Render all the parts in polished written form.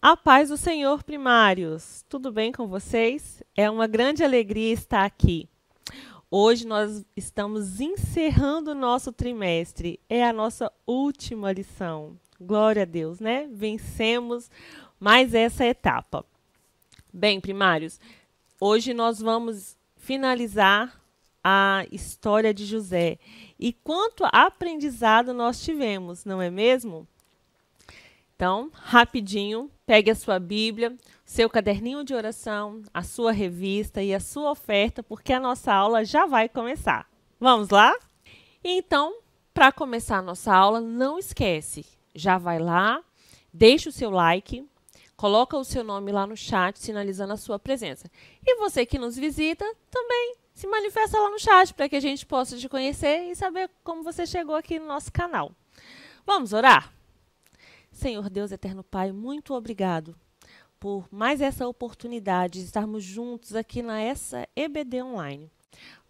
A paz do Senhor, primários. Tudo bem com vocês? É uma grande alegria estar aqui. Hoje nós estamos encerrando o nosso trimestre. É a nossa última lição. Glória a Deus, né? Vencemos mais essa etapa. Bem, primários, hoje nós vamos finalizar a história de José. E quanto aprendizado nós tivemos, não é mesmo? Então, rapidinho, pegue a sua Bíblia, seu caderninho de oração, a sua revista e a sua oferta, porque a nossa aula já vai começar. Vamos lá? Então, para começar a nossa aula, não esquece, já vai lá, deixa o seu like, coloca o seu nome lá no chat, sinalizando a sua presença. E você que nos visita, também se manifesta lá no chat, para que a gente possa te conhecer e saber como você chegou aqui no nosso canal. Vamos orar? Senhor Deus Eterno Pai, muito obrigado por mais essa oportunidade de estarmos juntos aqui na essa EBD Online.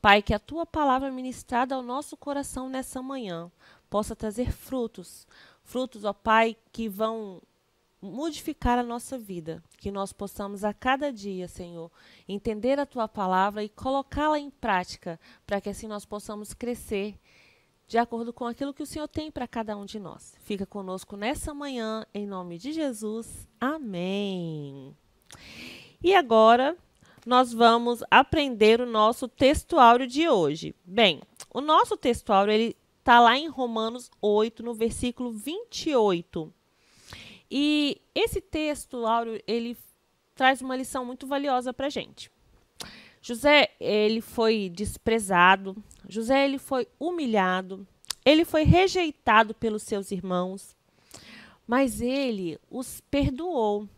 Pai, que a Tua palavra ministrada ao nosso coração nessa manhã possa trazer frutos. Frutos, ó Pai, que vão modificar a nossa vida. Que nós possamos a cada dia, Senhor, entender a Tua palavra e colocá-la em prática, para que assim nós possamos crescer de acordo com aquilo que o Senhor tem para cada um de nós. Fica conosco nessa manhã, em nome de Jesus. Amém. E agora, nós vamos aprender o nosso textuário de hoje. Bem, o nosso textuário ele está lá em Romanos 8, no versículo 28. E esse textuário, ele traz uma lição muito valiosa para a gente. José, ele foi desprezado, José, ele foi humilhado, ele foi rejeitado pelos seus irmãos, mas ele os perdoou.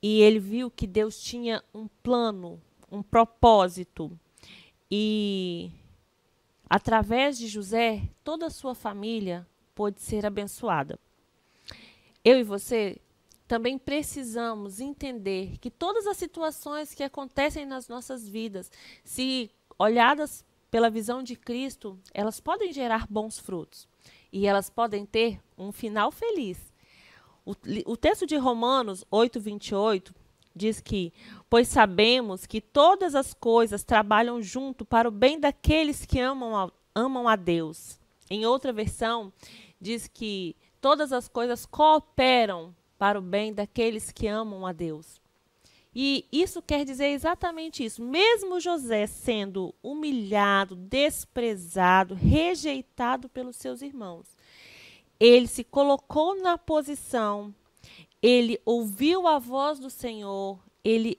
E ele viu que Deus tinha um plano, um propósito. E, através de José, toda a sua família pôde ser abençoada. Eu e você também precisamos entender que todas as situações que acontecem nas nossas vidas, se olhadas pela visão de Cristo, elas podem gerar bons frutos e elas podem ter um final feliz. O texto de Romanos 8, 28 diz que, pois sabemos que todas as coisas trabalham junto para o bem daqueles que amam a Deus. Em outra versão, diz que todas as coisas cooperam para o bem daqueles que amam a Deus. E isso quer dizer exatamente isso. Mesmo José sendo humilhado, desprezado, rejeitado pelos seus irmãos, ele se colocou na posição, ele ouviu a voz do Senhor, ele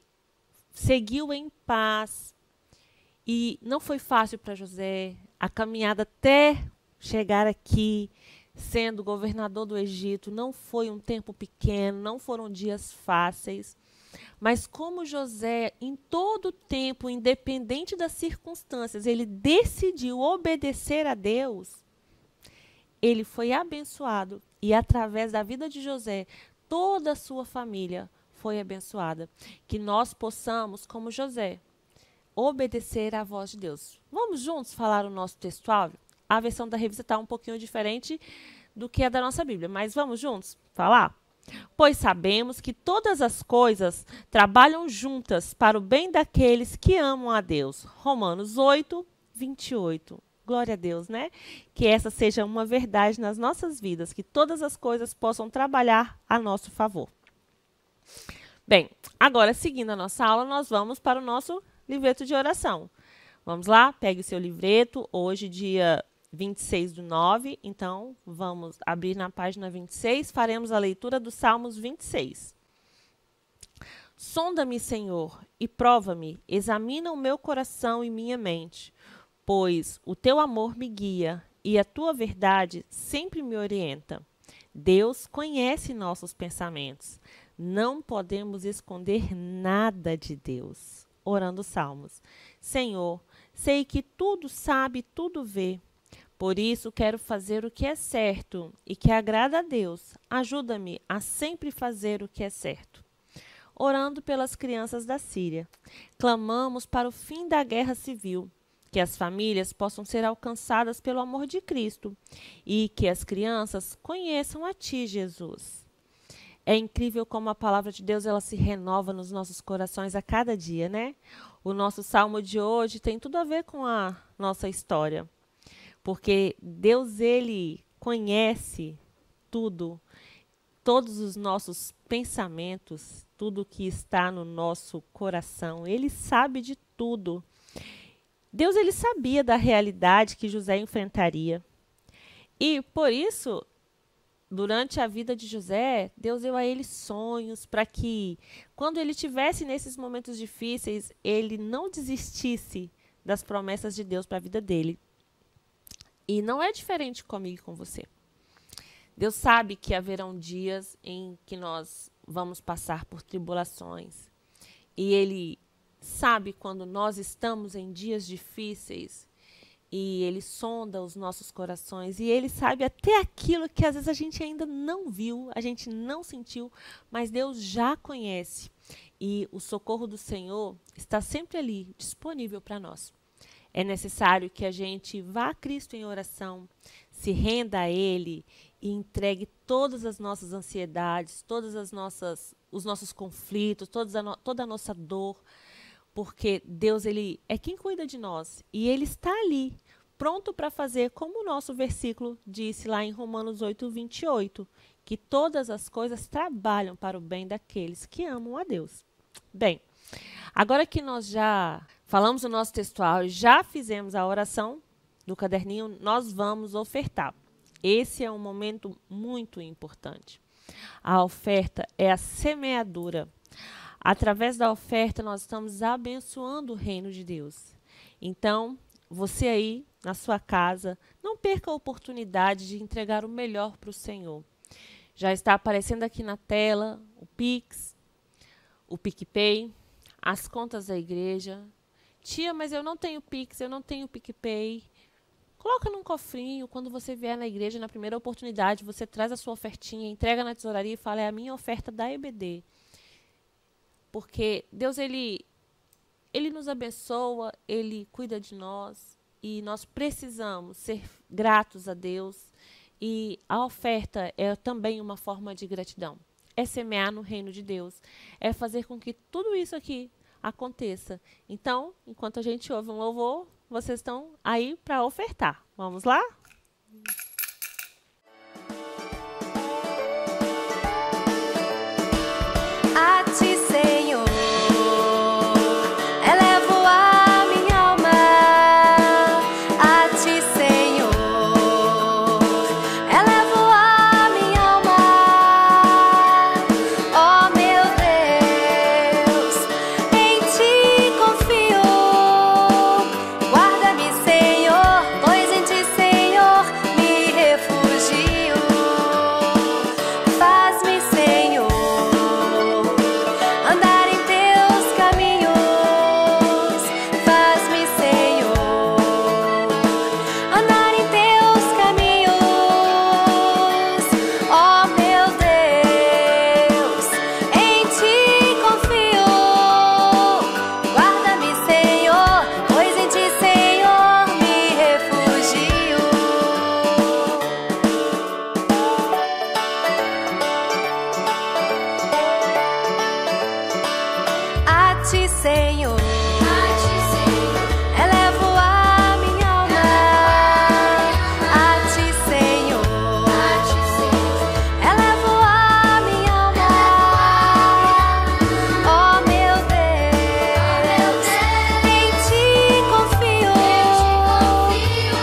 seguiu em paz. E não foi fácil para José a caminhada até chegar aqui, sendo governador do Egito. Não foi um tempo pequeno, não foram dias fáceis. Mas como José, em todo o tempo, independente das circunstâncias, ele decidiu obedecer a Deus, ele foi abençoado. E através da vida de José, toda a sua família foi abençoada. Que nós possamos, como José, obedecer à voz de Deus. Vamos juntos falar o nosso textuário? A versão da revista está um pouquinho diferente do que a da nossa Bíblia, mas vamos juntos falar? Pois sabemos que todas as coisas trabalham juntas para o bem daqueles que amam a Deus. Romanos 8, 28. Glória a Deus, né? Que essa seja uma verdade nas nossas vidas, que todas as coisas possam trabalhar a nosso favor. Bem, agora seguindo a nossa aula, nós vamos para o nosso livreto de oração. Vamos lá? Pegue o seu livreto, hoje dia 26/9, então vamos abrir na página 26, faremos a leitura dos Salmos 26. Sonda-me, Senhor, e prova-me, examina o meu coração e minha mente, pois o teu amor me guia e a tua verdade sempre me orienta. Deus conhece nossos pensamentos, não podemos esconder nada de Deus. Orando Salmos. Senhor, sei que tudo sabe, tudo vê. Por isso, quero fazer o que é certo e que agrada a Deus. Ajuda-me a sempre fazer o que é certo. Orando pelas crianças da Síria. Clamamos para o fim da guerra civil, que as famílias possam ser alcançadas pelo amor de Cristo e que as crianças conheçam a Ti, Jesus. É incrível como a palavra de Deus ela se renova nos nossos corações a cada dia, né? O nosso salmo de hoje tem tudo a ver com a nossa história, porque Deus ele conhece tudo, todos os nossos pensamentos, tudo que está no nosso coração. Ele sabe de tudo. Deus ele sabia da realidade que José enfrentaria. E por isso, durante a vida de José, Deus deu a ele sonhos para que, quando ele tivesse nesses momentos difíceis, ele não desistisse das promessas de Deus para a vida dele. E não é diferente comigo e com você. Deus sabe que haverão dias em que nós vamos passar por tribulações. E Ele sabe quando nós estamos em dias difíceis. E Ele sonda os nossos corações. E Ele sabe até aquilo que às vezes a gente ainda não viu, a gente não sentiu, mas Deus já conhece. E o socorro do Senhor está sempre ali, disponível para nós. É necessário que a gente vá a Cristo em oração, se renda a Ele e entregue todas as nossas ansiedades, os nossos conflitos, toda a nossa dor, porque Deus ele é quem cuida de nós e Ele está ali, pronto para fazer como o nosso versículo disse lá em Romanos 8:28, que todas as coisas trabalham para o bem daqueles que amam a Deus. Bem, agora que nós já falamos o nosso textual, já fizemos a oração do caderninho, nós vamos ofertar. Esse é um momento muito importante. A oferta é a semeadura. Através da oferta, nós estamos abençoando o reino de Deus. Então, você aí, na sua casa, não perca a oportunidade de entregar o melhor para o Senhor. Já está aparecendo aqui na tela o Pix, o PicPay, as contas da igreja. Tia, mas eu não tenho Pix, eu não tenho PicPay. Coloca num cofrinho, quando você vier na igreja, na primeira oportunidade, você traz a sua ofertinha, entrega na tesouraria e fala, é a minha oferta da EBD. Porque Deus, ele nos abençoa, Ele cuida de nós e nós precisamos ser gratos a Deus. E a oferta é também uma forma de gratidão. É semear no reino de Deus, é fazer com que tudo isso aqui aconteça. Então, enquanto a gente ouve um louvor, vocês estão aí para ofertar. Vamos lá? A ti, Senhor, elevo a minha alma. A ti, Senhor, elevo a minha alma. Ó meu Deus, em ti confio. Guarda-me, Senhor, pois em ti, Senhor, me refugio. Faz-me, Senhor, andar em teus caminhos. Faz-me, Senhor, andar em teus caminhos. Ó meu Deus, em ti confio. Guarda-me, Senhor, pois em ti, Senhor, me refugio. A ti, Senhor, elevo a minha alma. A ti, Senhor, elevo a minha alma. Ó meu Deus, em ti confio.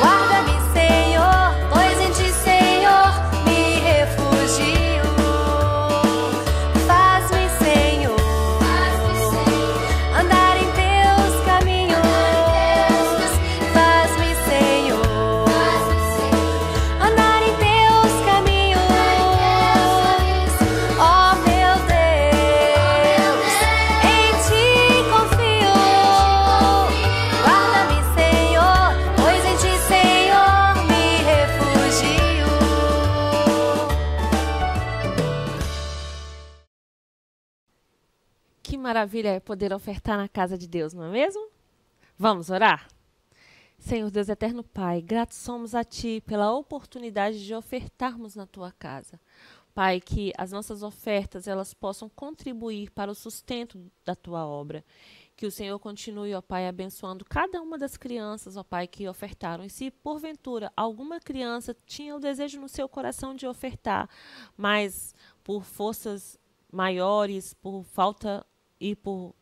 Guarda-me, Senhor, pois em ti, Senhor, me refugio. Faz-me, Senhor, andar em teus caminhos. Faz-me, Senhor, andar em teus caminhos. Ó meu Deus, em ti confio. Guarda-me, Senhor, pois em ti, Senhor, me refugio. Que maravilha é poder ofertar na casa de Deus, não é mesmo? Vamos orar? Senhor Deus eterno Pai, gratos somos a Ti pela oportunidade de ofertarmos na Tua casa. Pai, que as nossas ofertas elas possam contribuir para o sustento da tua obra. Que o Senhor continue, ó Pai, abençoando cada uma das crianças, ó Pai, que ofertaram. E se porventura alguma criança tinha o desejo no seu coração de ofertar, mas por forças maiores, por falta e por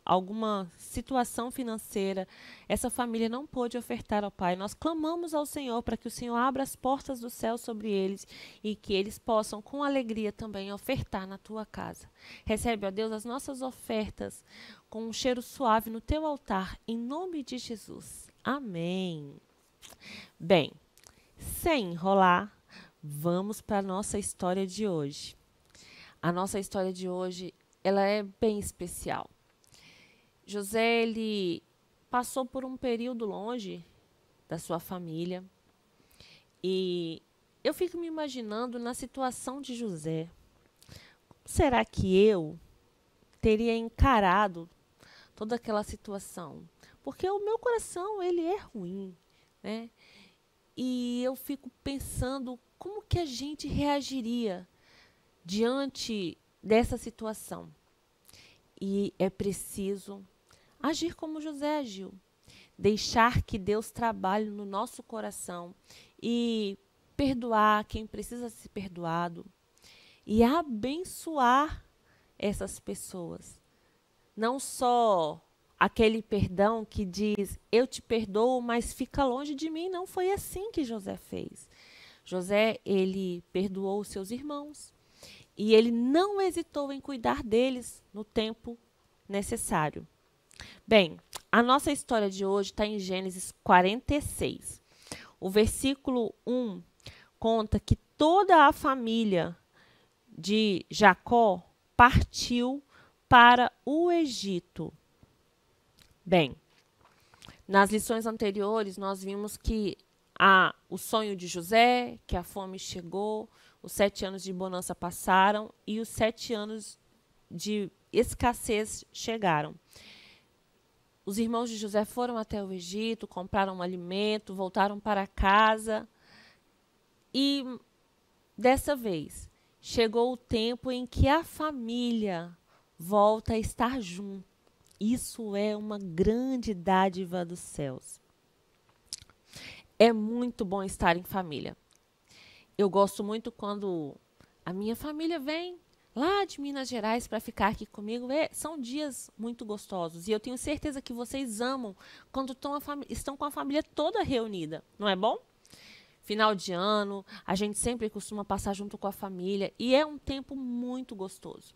alguma situação financeira, essa família não pôde ofertar ao Pai. Nós clamamos ao Senhor para que o Senhor abra as portas do céu sobre eles e que eles possam com alegria também ofertar na tua casa. Recebe, ó Deus, as nossas ofertas com um cheiro suave no teu altar, em nome de Jesus. Amém. Bem, sem enrolar, vamos para a nossa história de hoje. A nossa história de hoje, ela é bem especial. José, ele passou por um período longe da sua família e eu fico me imaginando na situação de José. Será que eu teria encarado toda aquela situação? Porque o meu coração, ele é ruim, né? E eu fico pensando como que a gente reagiria diante dessa situação. E é preciso agir como José agiu. Deixar que Deus trabalhe no nosso coração e perdoar quem precisa ser perdoado e abençoar essas pessoas. Não só aquele perdão que diz, eu te perdoo, mas fica longe de mim. Não foi assim que José fez. José, ele perdoou os seus irmãos e ele não hesitou em cuidar deles no tempo necessário. Bem, a nossa história de hoje está em Gênesis 46. O versículo 1 conta que toda a família de Jacó partiu para o Egito. Bem, nas lições anteriores nós vimos que o sonho de José, que a fome chegou, os 7 anos de bonança passaram e os 7 anos de escassez chegaram. Os irmãos de José foram até o Egito, compraram um alimento, voltaram para casa. E dessa vez chegou o tempo em que a família volta a estar junto. Isso é uma grande dádiva dos céus. É muito bom estar em família. Eu gosto muito quando a minha família vem lá de Minas Gerais para ficar aqui comigo. São dias muito gostosos. E eu tenho certeza que vocês amam quando estão com a família toda reunida. Não é bom? Final de ano, a gente sempre costuma passar junto com a família. E é um tempo muito gostoso.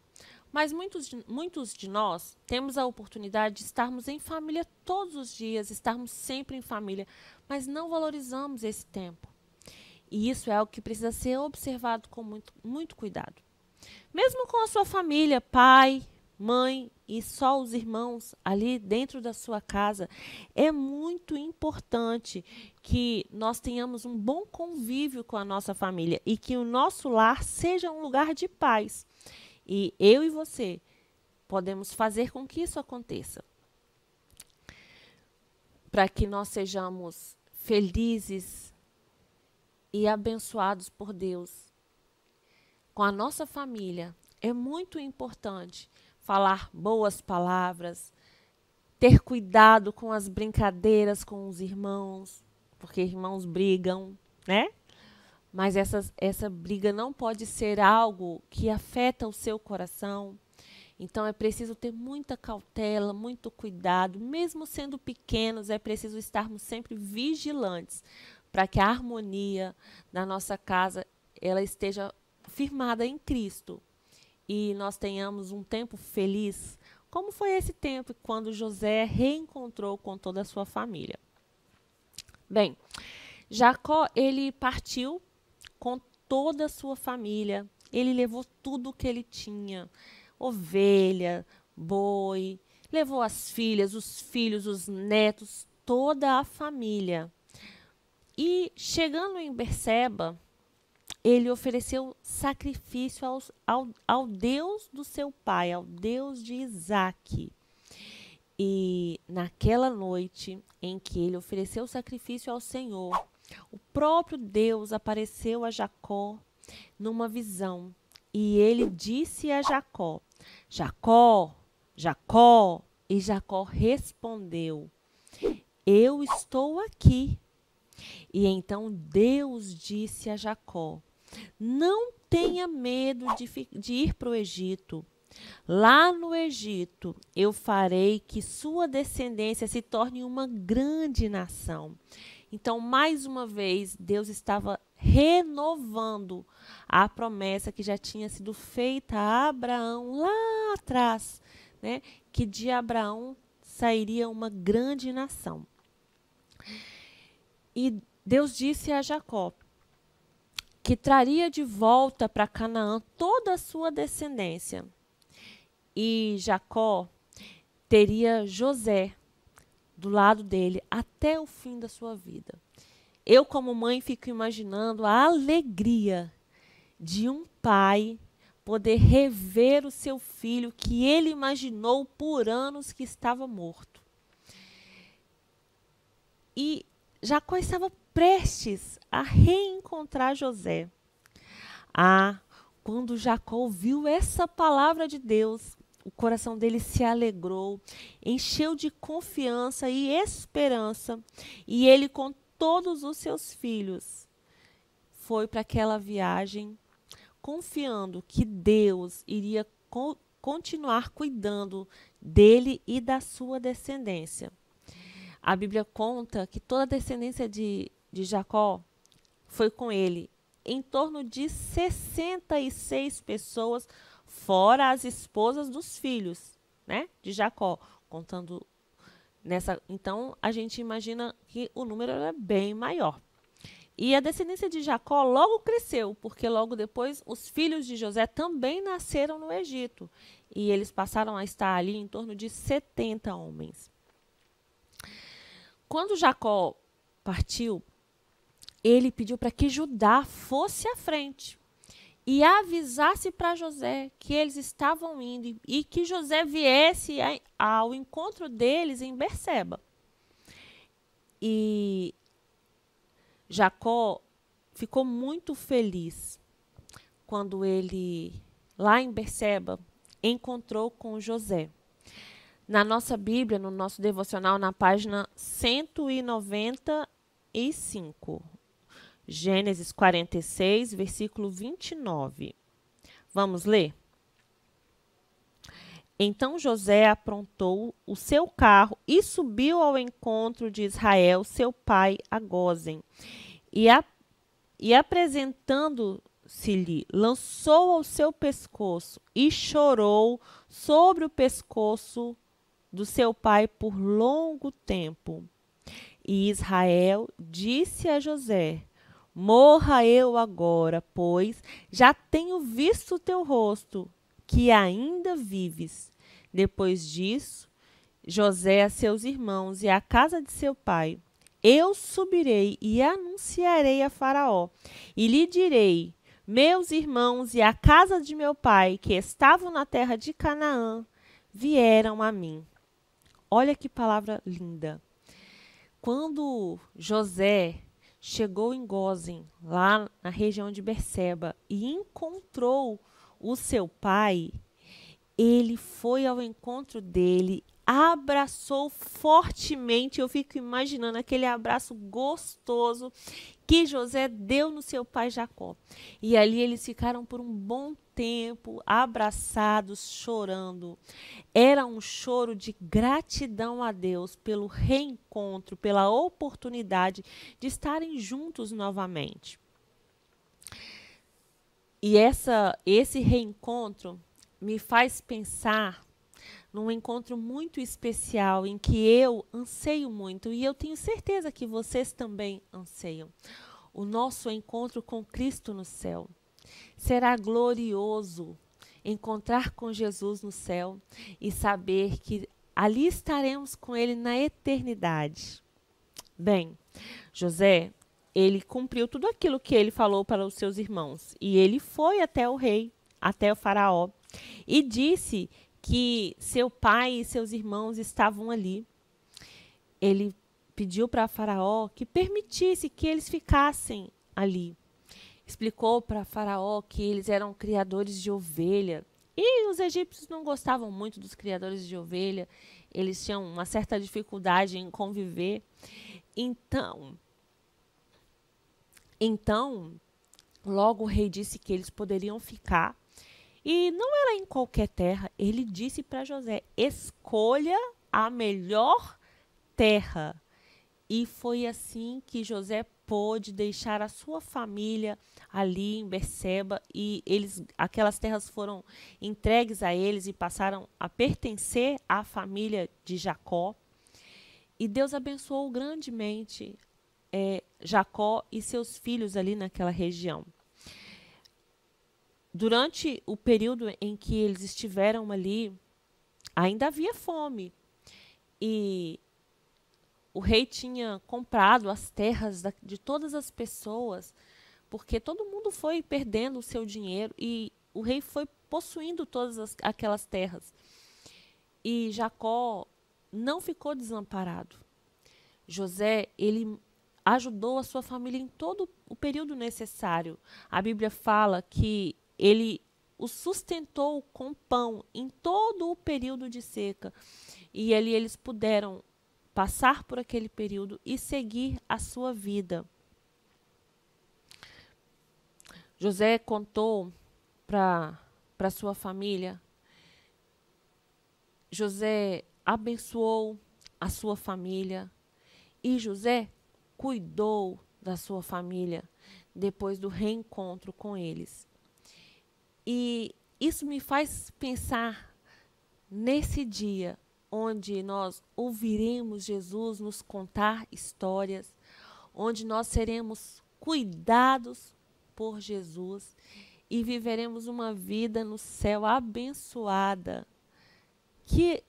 Mas muitos de nós temos a oportunidade de estarmos em família todos os dias, estarmos sempre em família. Mas não valorizamos esse tempo. E isso é algo que precisa ser observado com muito cuidado. Mesmo com a sua família, pai, mãe e só os irmãos ali dentro da sua casa, é muito importante que nós tenhamos um bom convívio com a nossa família e que o nosso lar seja um lugar de paz. E eu e você podemos fazer com que isso aconteça. Para que nós sejamos felizes e abençoados por Deus. Com a nossa família, é muito importante falar boas palavras, ter cuidado com as brincadeiras com os irmãos, porque irmãos brigam, né? Mas essa briga não pode ser algo que afeta o seu coração. Então é preciso ter muita cautela, muito cuidado. Mesmo sendo pequenos, é preciso estarmos sempre vigilantes para que a harmonia da nossa casa ela esteja firmada em Cristo e nós tenhamos um tempo feliz, como foi esse tempo quando José reencontrou com toda a sua família. Bem, Jacó, ele partiu com toda a sua família, ele levou tudo o que ele tinha, ovelha, boi, levou as filhas, os filhos, os netos, toda a família. E chegando em Berseba, ele ofereceu sacrifício ao Deus do seu pai, ao Deus de Isaque. E naquela noite em que ele ofereceu sacrifício ao Senhor, o próprio Deus apareceu a Jacó numa visão E ele disse a Jacó: Jacó, Jacó. E Jacó respondeu: Eu estou aqui. E então Deus disse a Jacó: Não tenha medo de ir para o Egito. Lá no Egito eu farei que sua descendência se torne uma grande nação. Então, mais uma vez, Deus estava renovando a promessa que já tinha sido feita a Abraão lá atrás, né? Que de Abraão sairia uma grande nação. E Deus disse a Jacó que traria de volta para Canaã toda a sua descendência. E Jacó teria José do lado dele até o fim da sua vida. Eu, como mãe, fico imaginando a alegria de um pai poder rever o seu filho que ele imaginou por anos que estava morto. E Jacó estava prestes a reencontrar José. Quando Jacó ouviu essa palavra de Deus, o coração dele se alegrou, encheu de confiança e esperança, e ele, com todos os seus filhos, foi para aquela viagem, confiando que Deus iria continuar cuidando dele e da sua descendência. A Bíblia conta que toda a descendência de Jacó foi com ele, em torno de 66 pessoas, fora as esposas dos filhos, né, de Jacó, contando nessa. Então, a gente imagina que o número é bem maior. E a descendência de Jacó logo cresceu, porque logo depois os filhos de José também nasceram no Egito. E eles passaram a estar ali em torno de 70 homens. Quando Jacó partiu, ele pediu para que Judá fosse à frente e avisasse para José que eles estavam indo e que José viesse ao encontro deles em Berseba. E Jacó ficou muito feliz quando ele, lá em Berseba, encontrou com José. Na nossa Bíblia, no nosso devocional, na página 195, Gênesis 46, versículo 29. Vamos ler? Então José aprontou o seu carro e subiu ao encontro de Israel, seu pai, a Gósen. E apresentando-se-lhe, lançou ao seu pescoço e chorou sobre o pescoço do seu pai por longo tempo. E Israel disse a José: Morra eu agora, pois já tenho visto o teu rosto, que ainda vives. Depois disso, José a seus irmãos e à casa de seu pai: Eu subirei e anunciarei a Faraó, e lhe direi: Meus irmãos e a casa de meu pai, que estavam na terra de Canaã, vieram a mim. Olha que palavra linda. Quando José chegou em Gósen, lá na região de Berseba, e encontrou o seu pai, ele foi ao encontro dele, abraçou fortemente. Eu fico imaginando aquele abraço gostoso que José deu no seu pai Jacó. E ali eles ficaram por um bom tempo abraçados, chorando. Era um choro de gratidão a Deus pelo reencontro, pela oportunidade de estarem juntos novamente. E esse reencontro me faz pensar num encontro muito especial em que eu anseio muito, e eu tenho certeza que vocês também anseiam. O nosso encontro com Cristo no céu. Será glorioso encontrar com Jesus no céu e saber que ali estaremos com Ele na eternidade. Bem, José, ele cumpriu tudo aquilo que ele falou para os seus irmãos, e ele foi até o rei, até o faraó, e disse que seu pai e seus irmãos estavam ali. Ele pediu para Faraó que permitisse que eles ficassem ali. explicou para Faraó que eles eram criadores de ovelha. E os egípcios não gostavam muito dos criadores de ovelha, eles tinham uma certa dificuldade em conviver. Então, logo o rei disse que eles poderiam ficar. E não era em qualquer terra. Ele disse para José: escolha a melhor terra. E foi assim que José pôde deixar a sua família ali em Berseba, e aquelas terras foram entregues a eles e passaram a pertencer à família de Jacó. E Deus abençoou grandemente Jacó e seus filhos ali naquela região. Durante o período em que eles estiveram ali, ainda havia fome. E o rei tinha comprado as terras de todas as pessoas, porque todo mundo foi perdendo o seu dinheiro e o rei foi possuindo todas aquelas terras. E Jacó não ficou desamparado. José, ele ajudou a sua família em todo o período necessário. A Bíblia fala que ele o sustentou com pão em todo o período de seca. E ali eles puderam passar por aquele período e seguir a sua vida. José contou para sua família. José abençoou a sua família. E José cuidou da sua família depois do reencontro com eles. E isso me faz pensar nesse dia onde nós ouviremos Jesus nos contar histórias, onde nós seremos cuidados por Jesus e viveremos uma vida no céu abençoada. Que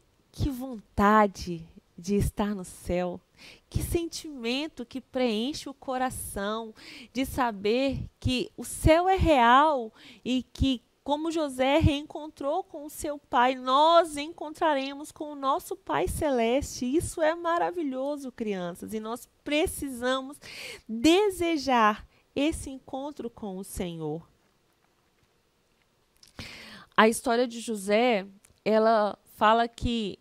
vontade de estar no céu, que sentimento que preenche o coração de saber que o céu é real e que, como José reencontrou com o seu pai, nós encontraremos com o nosso Pai Celeste. Isso é maravilhoso, crianças, e nós precisamos desejar esse encontro com o Senhor. A história de José, ela fala que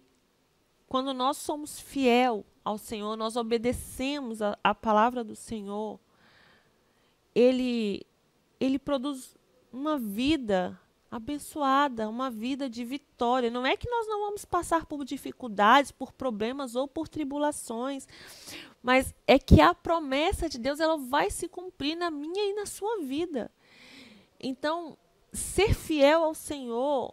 quando nós somos fiel ao Senhor, nós obedecemos a palavra do Senhor, Ele produz uma vida abençoada, uma vida de vitória. Não é que nós não vamos passar por dificuldades, por problemas ou por tribulações, mas é que a promessa de Deus ela vai se cumprir na minha e na sua vida. Então, ser fiel ao Senhor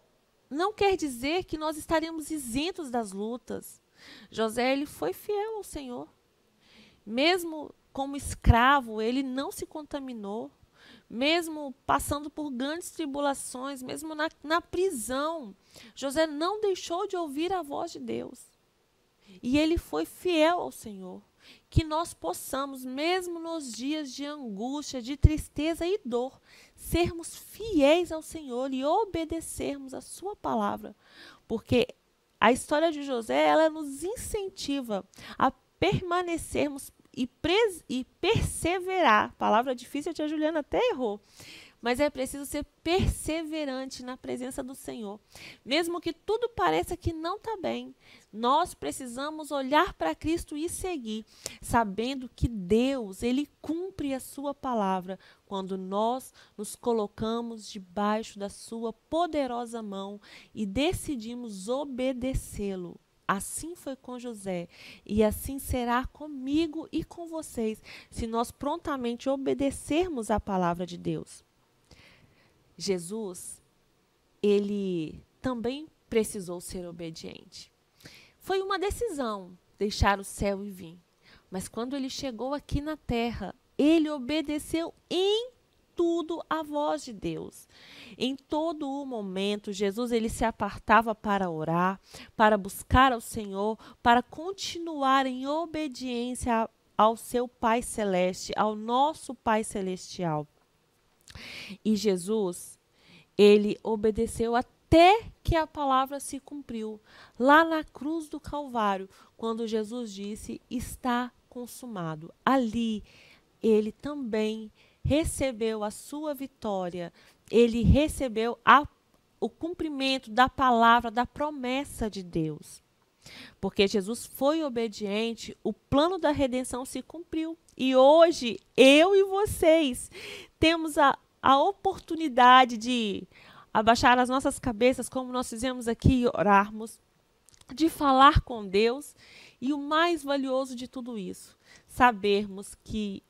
não quer dizer que nós estaremos isentos das lutas. José, ele foi fiel ao Senhor. Mesmo como escravo, ele não se contaminou. Mesmo passando por grandes tribulações, mesmo na prisão, José não deixou de ouvir a voz de Deus. E ele foi fiel ao Senhor. Que nós possamos, mesmo nos dias de angústia, de tristeza e dor, sermos fiéis ao Senhor e obedecermos a sua palavra. Porque a história de José, ela nos incentiva a permanecermos e perseverar. Palavra difícil, a tia Juliana até errou. Mas é preciso ser perseverante na presença do Senhor. Mesmo que tudo pareça que não está bem, nós precisamos olhar para Cristo e seguir, sabendo que Deus, Ele cumpre a sua palavra quando nós nos colocamos debaixo da sua poderosa mão e decidimos obedecê-lo. Assim foi com José e assim será comigo e com vocês, se nós prontamente obedecermos à palavra de Deus. Jesus, ele também precisou ser obediente. Foi uma decisão deixar o céu e vir, mas quando ele chegou aqui na terra, ele obedeceu em tudo a voz de Deus. Em todo o momento, Jesus ele se apartava para orar, para buscar ao Senhor, para continuar em obediência ao seu Pai Celeste, ao nosso Pai Celestial. E Jesus, ele obedeceu até que a palavra se cumpriu, lá na cruz do Calvário, quando Jesus disse, está consumado. Ali, ele também recebeu a sua vitória, ele recebeu o cumprimento da palavra, da promessa de Deus. Porque Jesus foi obediente, o plano da redenção se cumpriu. E hoje, eu e vocês temos a oportunidade de abaixar as nossas cabeças, como nós fizemos aqui, e orarmos, de falar com Deus. E o mais valioso de tudo isso, sabermos que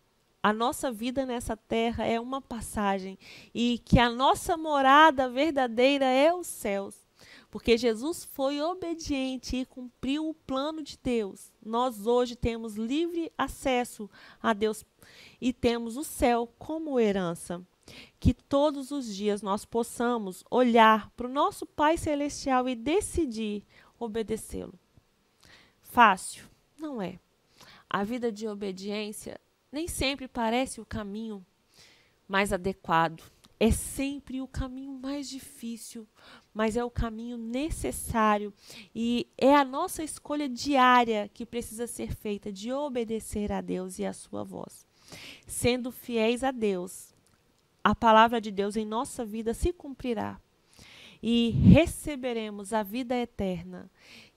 a nossa vida nessa terra é uma passagem e que a nossa morada verdadeira é os céus. Porque Jesus foi obediente e cumpriu o plano de Deus. Nós hoje temos livre acesso a Deus e temos o céu como herança. Que todos os dias nós possamos olhar para o nosso Pai Celestial e decidir obedecê-lo. Fácil? Não é. A vida de obediência nem sempre parece o caminho mais adequado. É sempre o caminho mais difícil, mas é o caminho necessário e é a nossa escolha diária que precisa ser feita de obedecer a Deus e a sua voz. Sendo fiéis a Deus, a palavra de Deus em nossa vida se cumprirá e receberemos a vida eterna.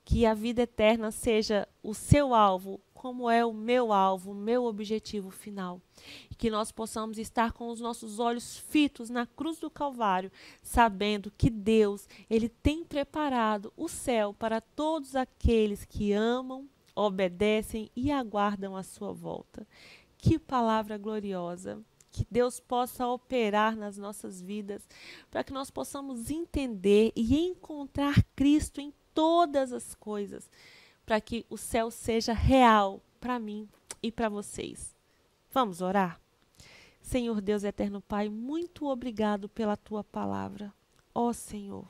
Que a vida eterna seja o seu alvo, como é o meu objetivo final. E que nós possamos estar com os nossos olhos fitos na cruz do Calvário, sabendo que Deus, Ele tem preparado o céu para todos aqueles que amam, obedecem e aguardam a sua volta. Que palavra gloriosa! Que Deus possa operar nas nossas vidas, para que nós possamos entender e encontrar Cristo em todas as coisas, para que o céu seja real para mim e para vocês. Vamos orar? Senhor Deus eterno Pai, muito obrigado pela tua palavra. Ó Senhor,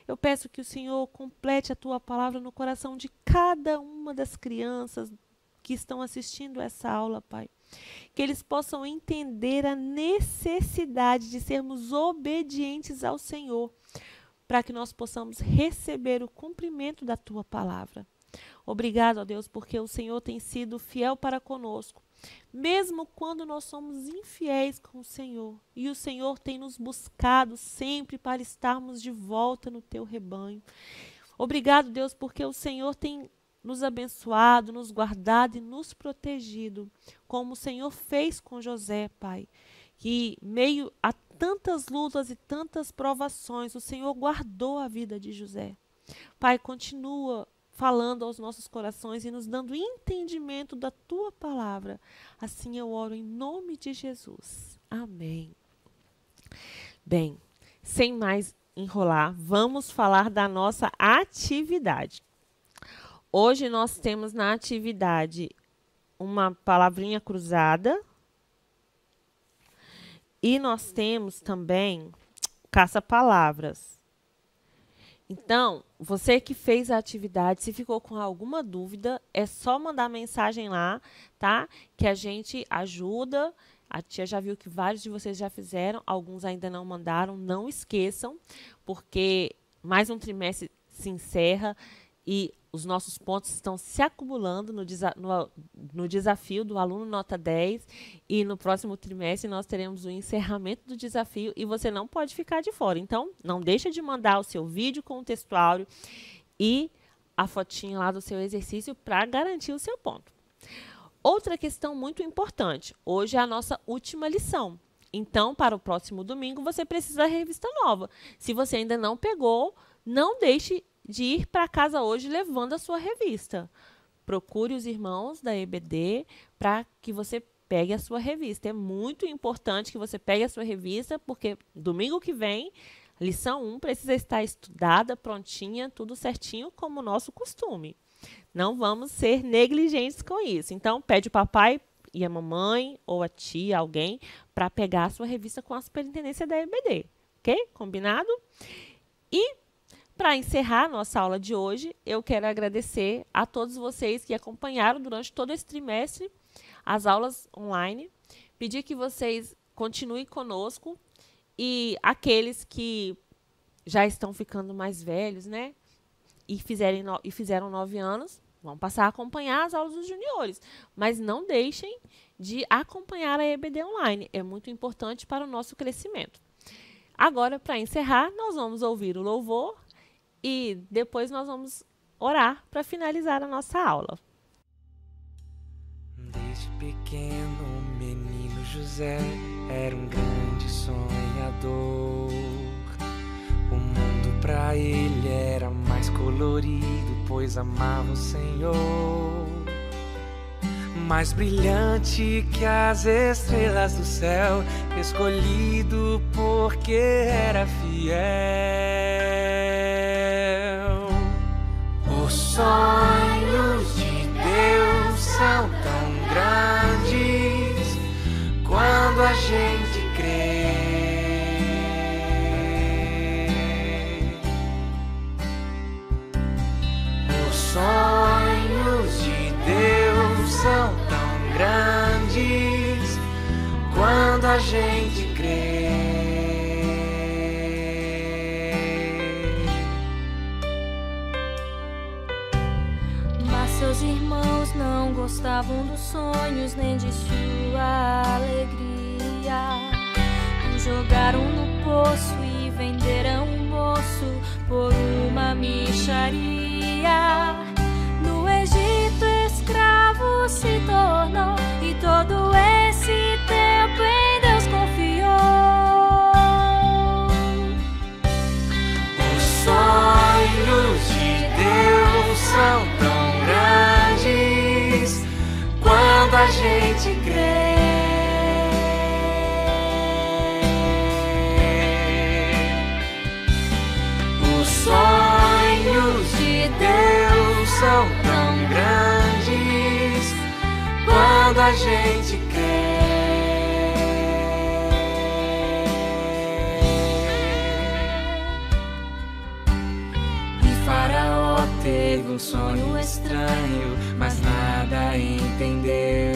eu peço que o Senhor complete a tua palavra no coração de cada uma das crianças que estão assistindo essa aula, Pai. Que eles possam entender a necessidade de sermos obedientes ao Senhor, para que nós possamos receber o cumprimento da tua palavra. Obrigado, ó Deus, porque o Senhor tem sido fiel para conosco, mesmo quando nós somos infiéis com o Senhor. E o Senhor tem nos buscado sempre para estarmos de volta no teu rebanho. Obrigado, Deus, porque o Senhor tem nos abençoado, nos guardado e nos protegido, como o Senhor fez com José, Pai. Que meio a tantas lutas e tantas provações, o Senhor guardou a vida de José. Pai, continua falando aos nossos corações e nos dando entendimento da tua palavra. Assim eu oro em nome de Jesus. Amém. Bem, sem mais enrolar, vamos falar da nossa atividade. Hoje nós temos na atividade uma palavrinha cruzada. E nós temos também caça-palavras. Então, você que fez a atividade, se ficou com alguma dúvida, é só mandar mensagem lá, tá? Que a gente ajuda. A tia já viu que vários de vocês já fizeram, alguns ainda não mandaram. Não esqueçam, porque mais um trimestre se encerra e os nossos pontos estão se acumulando no desafio do aluno nota 10 e no próximo trimestre nós teremos o encerramento do desafio e você não pode ficar de fora. Então, não deixa de mandar o seu vídeo com o textuário e a fotinha lá do seu exercício para garantir o seu ponto. Outra questão muito importante, hoje é a nossa última lição. Então, para o próximo domingo, você precisa da revista nova. Se você ainda não pegou, não deixe de ir para casa hoje levando a sua revista. Procure os irmãos da EBD para que você pegue a sua revista. É muito importante que você pegue a sua revista, porque domingo que vem, lição 1 precisa estar estudada, prontinha, tudo certinho, como o nosso costume. Não vamos ser negligentes com isso. Então, pede o papai e a mamãe, ou a tia, alguém, para pegar a sua revista com a superintendência da EBD. Ok? Combinado? E para encerrar nossa aula de hoje, eu quero agradecer a todos vocês que acompanharam durante todo esse trimestre as aulas online. Pedir que vocês continuem conosco e aqueles que já estão ficando mais velhos, né? E fizeram 9 anos, vão passar a acompanhar as aulas dos juniores, mas não deixem de acompanhar a EBD online. É muito importante para o nosso crescimento. Agora, para encerrar, nós vamos ouvir o louvor e depois nós vamos orar para finalizar a nossa aula. Desde pequeno, o menino José era um grande sonhador. O mundo pra ele era mais colorido, pois amava o Senhor. Mais brilhante que as estrelas do céu, escolhido porque era fiel. Os sonhos de Deus são tão grandes quando a gente crê. Os sonhos de Deus são tão grandes quando a gente crê. Mas seus irmãos não gostavam dos sonhos nem de sua alegria. O jogaram no poço e venderam o moço por uma mixaria. No Egito escravo se tornou e todo esse tempo em Deus confiou. Os sonhos de Deus são tão grandes quando a gente crê. Os sonhos de Deus são tão grandes quando a gente crê. E Faraó teve um sonho estranho, mas nada entendeu.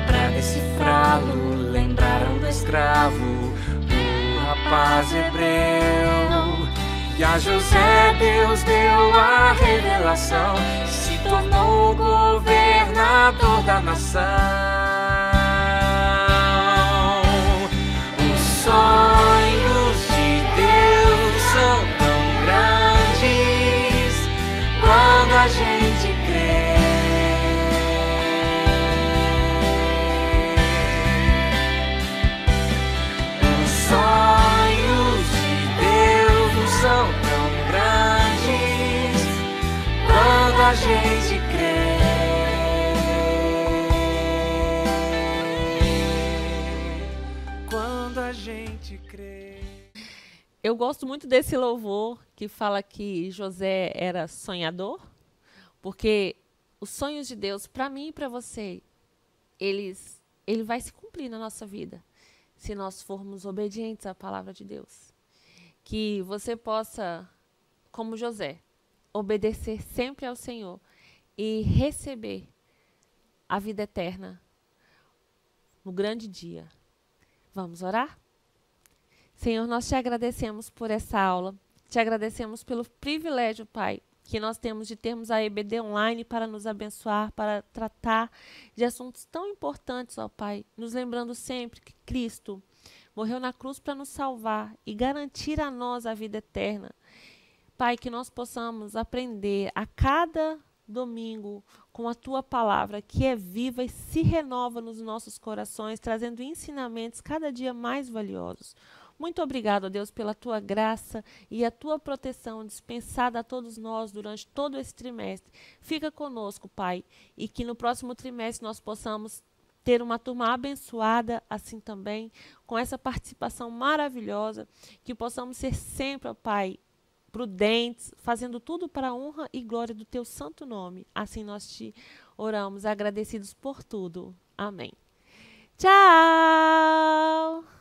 Pra decifrá-lo, lembraram do escravo, o rapaz hebreu. E a José Deus deu a revelação, se tornou o governador da nação. Os sonhos de Deus são tão grandes quando a gente crê. Os sonhos de Deus são tão grandes quando a gente crê. Quando a gente crê. Eu gosto muito desse louvor que fala que José era sonhador, porque os sonhos de Deus, para mim e para você, ele vai se cumprir na nossa vida, se nós formos obedientes à palavra de Deus. Que você possa, como José, obedecer sempre ao Senhor e receber a vida eterna no grande dia. Vamos orar? Senhor, nós te agradecemos por essa aula, te agradecemos pelo privilégio, Pai, que nós temos de termos a EBD online para nos abençoar, para tratar de assuntos tão importantes, ó Pai, nos lembrando sempre que Cristo morreu na cruz para nos salvar e garantir a nós a vida eterna. Pai, que nós possamos aprender a cada domingo com a Tua palavra, que é viva e se renova nos nossos corações, trazendo ensinamentos cada dia mais valiosos. Muito obrigado, Deus, pela Tua graça e a Tua proteção dispensada a todos nós durante todo esse trimestre. Fica conosco, Pai, e que no próximo trimestre nós possamos ter uma turma abençoada assim também, com essa participação maravilhosa, que possamos ser sempre, ó Pai, prudentes, fazendo tudo para a honra e glória do Teu santo nome. Assim nós te oramos, agradecidos por tudo. Amém. Tchau!